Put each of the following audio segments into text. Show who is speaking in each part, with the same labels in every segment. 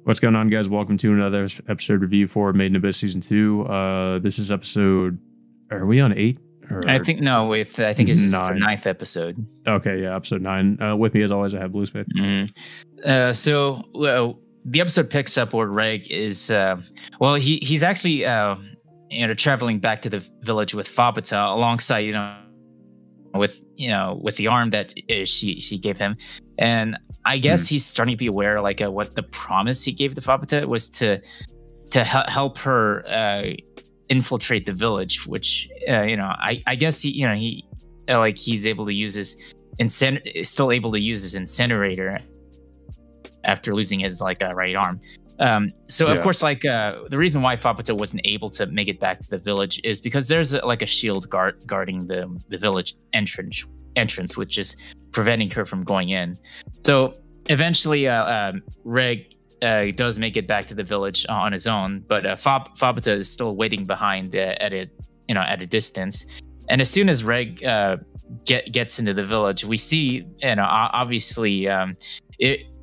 Speaker 1: What's going on, guys? Welcome to another episode review for Made in Abyss Season 2. This is episode... Are we on 8? Or
Speaker 2: I think no. I think it's the
Speaker 1: 9?
Speaker 2: ninth episode.
Speaker 1: Okay, yeah, episode 9. With me, as always, I have Blue Spade.
Speaker 2: The episode picks up where Reg is... he's actually traveling back to the village with Fabata alongside, with the arm that she gave him. And I guess he's starting to be aware, what the promise he gave to Fabata was to help her infiltrate the village, which I guess he's able to use his still able to use his incinerator after losing his right arm. Of course, the reason why Fabata wasn't able to make it back to the village is because there's a shield guarding the village entrance, which is preventing her from going in. So eventually, Reg does make it back to the village on his own, but Fabata is still waiting behind at a distance. And as soon as Reg gets into the village, we see obviously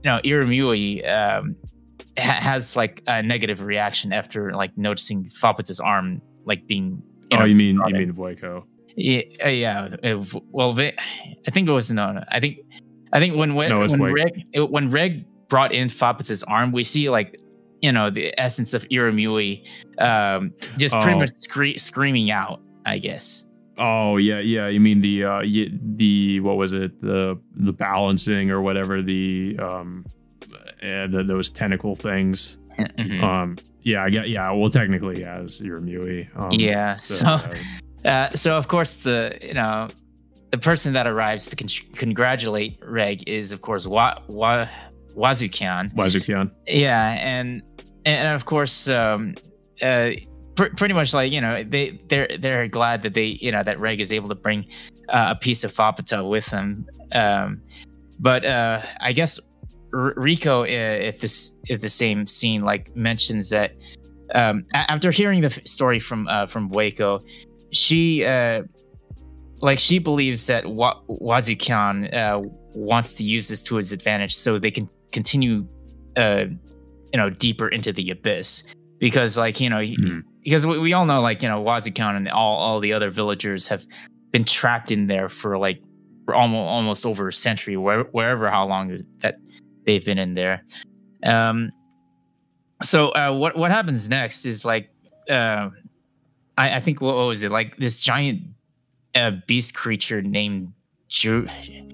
Speaker 2: Iramui has a negative reaction after noticing Fabata's arm being.
Speaker 1: You mean Voiko?
Speaker 2: Yeah. I think it was I think when Reg brought in Fabata's arm, we see the essence of Iramui pretty much screaming out, I guess.
Speaker 1: Oh yeah. You mean the what was it, the balancing or whatever, those tentacle things. Mm-hmm. Well, technically as Iramui.
Speaker 2: So of course the person that arrives to congratulate Reg is of course Wazukyan. Yeah, and of course pretty much they're glad that that Reg is able to bring a piece of Fabata with him. But I guess Rico at the same scene mentions that after hearing the story from Waco, she believes that Wazukyan wants to use this to his advantage so they can continue deeper into the abyss, because because we all know Wazukyan and all the other villagers have been trapped in there for almost over a century, wherever how long that they've been in there. So what happens next is I think what was it, this giant beast creature named
Speaker 1: Jurumro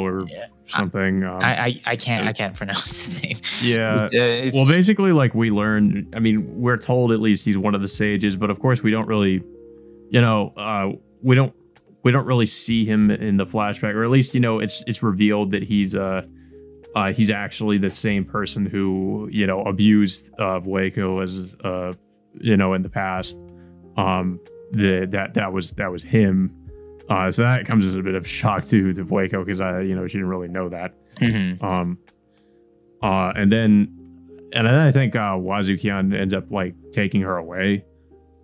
Speaker 1: or something.
Speaker 2: I can't pronounce the name.
Speaker 1: Yeah. Well, basically, we learn. I mean, we're told at least he's one of the sages, but of course we don't really, we don't really see him in the flashback, or at least it's revealed that he's actually the same person who abused Waco as in the past. That was him. So that comes as a bit of a shock to Voiko, because she didn't really know that.
Speaker 2: Mm-hmm.
Speaker 1: And then I think Wazukyan ends up taking her away.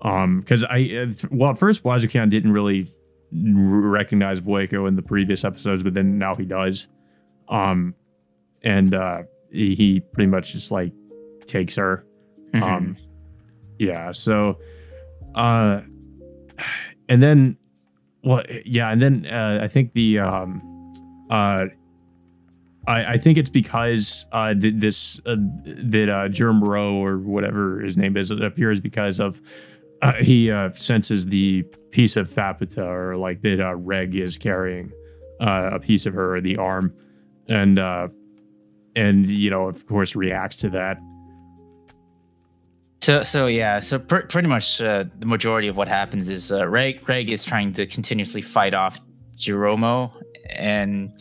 Speaker 1: Because at first Wazukyan didn't really recognize Voiko in the previous episodes, but then now he does. And he pretty much just takes her.
Speaker 2: Mm-hmm.
Speaker 1: Yeah. So, and then. Well, yeah, and then I think I think it's because that Germro or whatever his name is, it appears because of he senses the piece of Fabata, or that Reg is carrying a piece of her, or the arm, and of course reacts to that.
Speaker 2: So pretty much the majority of what happens is Reg is trying to continuously fight off Jiromo, and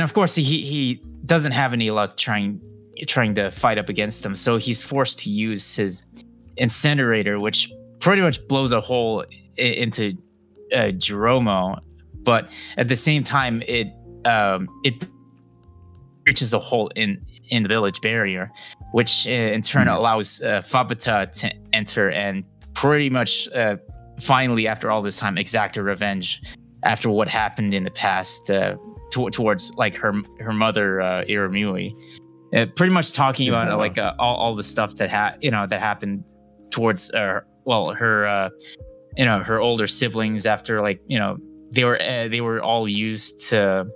Speaker 2: of course he doesn't have any luck trying to fight up against him, so he's forced to use his incinerator, which pretty much blows a hole into Jiromo, but at the same time it reaches a hole in the village barrier, which in turn allows Fabata to enter and pretty much finally, after all this time, exact her revenge after what happened in the past towards her mother Iramui. pretty much talking about like all the stuff that that happened towards her her older siblings after like they were all used to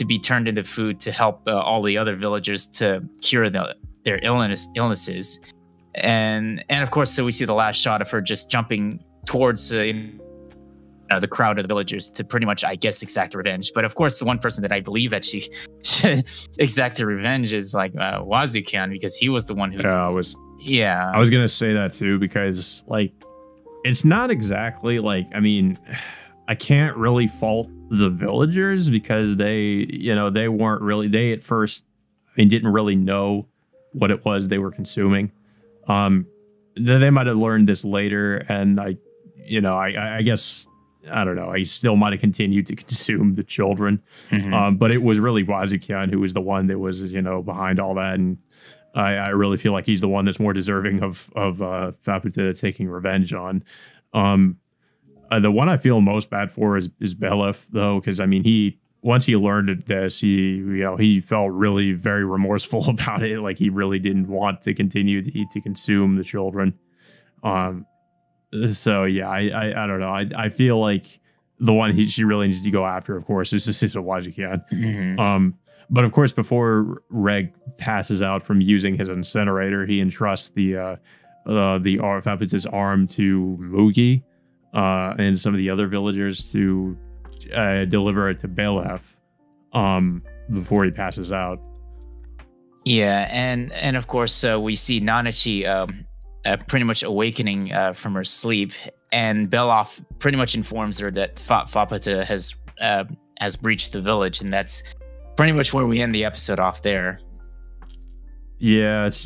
Speaker 2: be turned into food to help all the other villagers to cure their illnesses, and of course, so we see the last shot of her just jumping towards the crowd of the villagers to pretty much, I guess, exact revenge. But of course, the one person that I believe that she exacted revenge is like Wazukan, because he was the one who
Speaker 1: I was gonna say that too, because like it's not exactly like, I mean, I can't really fault the villagers because they weren't really, they at first, I mean, didn't really know what it was they were consuming. They might have learned this later, and I guess, I don't know, I still might have continued to consume the children. But it was really Wazukan who was the one that was, behind all that. And I really feel like he's the one that's more deserving of Faputa taking revenge on. The one I feel most bad for is Belef, though, because I mean, once he learned this, he felt really very remorseful about it. Like he really didn't want to continue to consume the children. So yeah, I don't know. I feel like the one she really needs to go after, of course, is Wazukan. But of course, before Reg passes out from using his incinerator, he entrusts the Faputa's arm to Mugi and some of the other villagers to deliver it to Belef before he passes out.
Speaker 2: Yeah, and of course, we see Nanachi pretty much awakening from her sleep, and Belaf pretty much informs her that Faputa has breached the village, and that's pretty much where we end the episode off there.
Speaker 1: Yeah, it's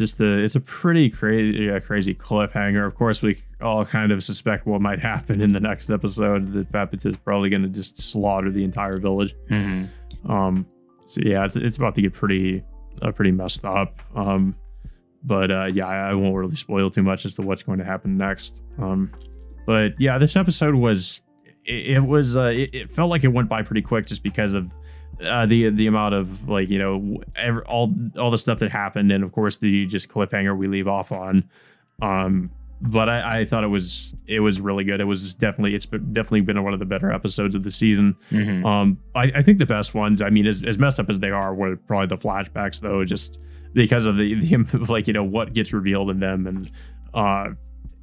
Speaker 1: a pretty crazy cliffhanger. Of course, we all kind of suspect what might happen in the next episode. That Faputa is probably going to just slaughter the entire village. So yeah, it's about to get pretty messed up. But yeah, I won't really spoil too much as to what's going to happen next. But yeah, this episode it felt like it went by pretty quick just because of the amount of like, all the stuff that happened, and of course the just cliffhanger we leave off on. But I thought it was really good. It's definitely been one of the better episodes of the season. I think the best ones, I mean, as messed up as they are, were probably the flashbacks, though, just because of the like, what gets revealed in them,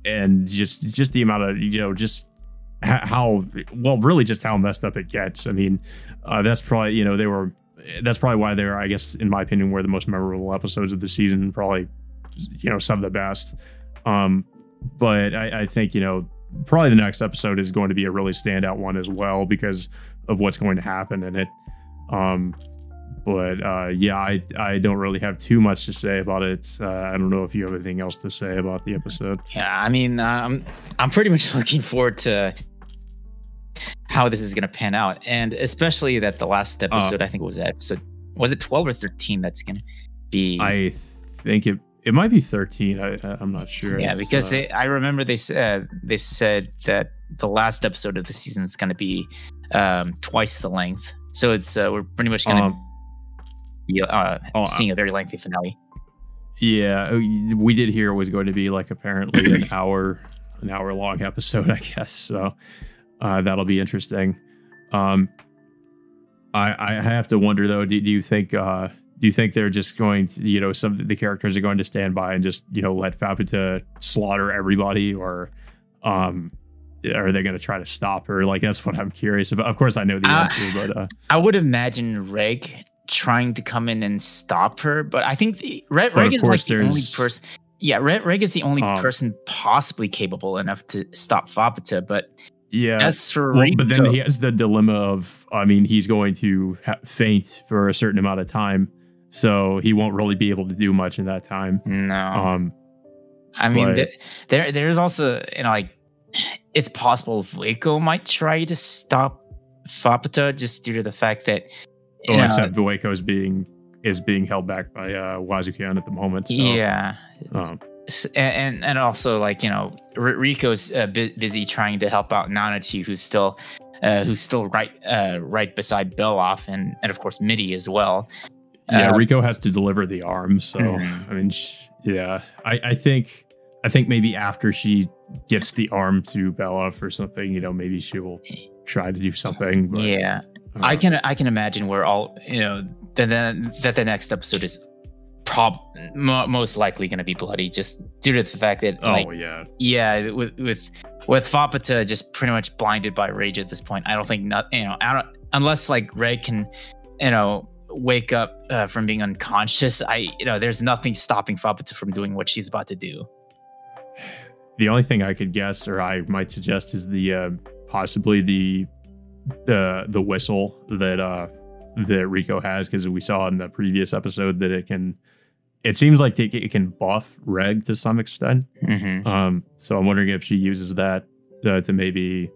Speaker 1: and just the amount of, just how messed up it gets. I mean, that's probably, that's probably why they're, I guess, in my opinion, were the most memorable episodes of the season, probably, some of the best. But I think, probably the next episode is going to be a really standout one as well because of what's going to happen in it. But yeah, I don't really have too much to say about it. I don't know if you have anything else to say about the episode.
Speaker 2: Yeah, I mean, I'm pretty much looking forward to how this is going to pan out, and especially that the last episode, I think it was it 12 or 13? That's going to be. I
Speaker 1: think it might be 13. I'm not sure.
Speaker 2: Yeah, because I remember they said that the last episode of the season is going to be twice the length. So it's we're pretty much going to be seeing a very lengthy finale.
Speaker 1: Yeah, we did hear it was going to be like apparently an hour long episode, I guess. So that'll be interesting. I have to wonder though. Do you think they're just going to, some of the characters are going to stand by and just, let Faputa slaughter everybody, or are they going to try to stop her? Like, that's what I'm curious about. Of course, I know the answer, but
Speaker 2: I would imagine Reg trying to come in and stop her, but I think Reg is like the only person. Yeah, Reg is the only person possibly capable enough to stop Faputa, but.
Speaker 1: Yeah,
Speaker 2: as for Rico,
Speaker 1: but then he has the dilemma of, I mean, he's going to faint for a certain amount of time, so he won't really be able to do much in that time.
Speaker 2: No, I mean, there's also, like, it's possible Vueko might try to stop Faputa just due to the fact that,
Speaker 1: except Vueko is being held back by Wazukan at the moment. So,
Speaker 2: yeah. And also, like, Rico's busy trying to help out Nanachi, who's still right beside Belaf, and of course Midi as well.
Speaker 1: Yeah, Rico has to deliver the arm. So I mean, yeah, I think maybe after she gets the arm to Bellof or something, you know, maybe she will try to do something. But,
Speaker 2: yeah, I can imagine where all, you know, that the next episode is most likely going to be bloody, just due to the fact that with Fapata just pretty much blinded by rage at this point. I don't think unless like Reg can, you know, wake up from being unconscious. There's nothing stopping Fapata from doing what she's about to do.
Speaker 1: The only thing I could guess, or I might suggest, is the possibly the whistle that Rico has, because we saw in the previous episode that it seems like it can buff Reg to some extent. So I'm wondering if she uses that to maybe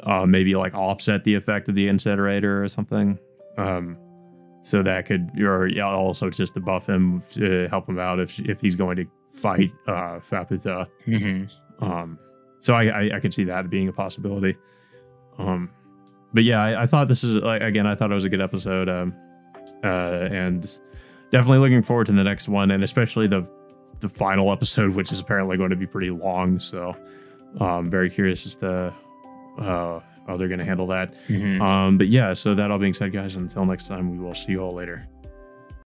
Speaker 1: like offset the effect of the incinerator or something. So that could, or also just to buff him, to help him out if he's going to fight Fapata. So I could see that being a possibility. But yeah, I thought this is, again, I thought it was a good episode, and definitely looking forward to the next one, and especially the final episode, which is apparently going to be pretty long. So very curious as to how they're going to handle that. But yeah, so that all being said, guys, until next time, we will see you all later.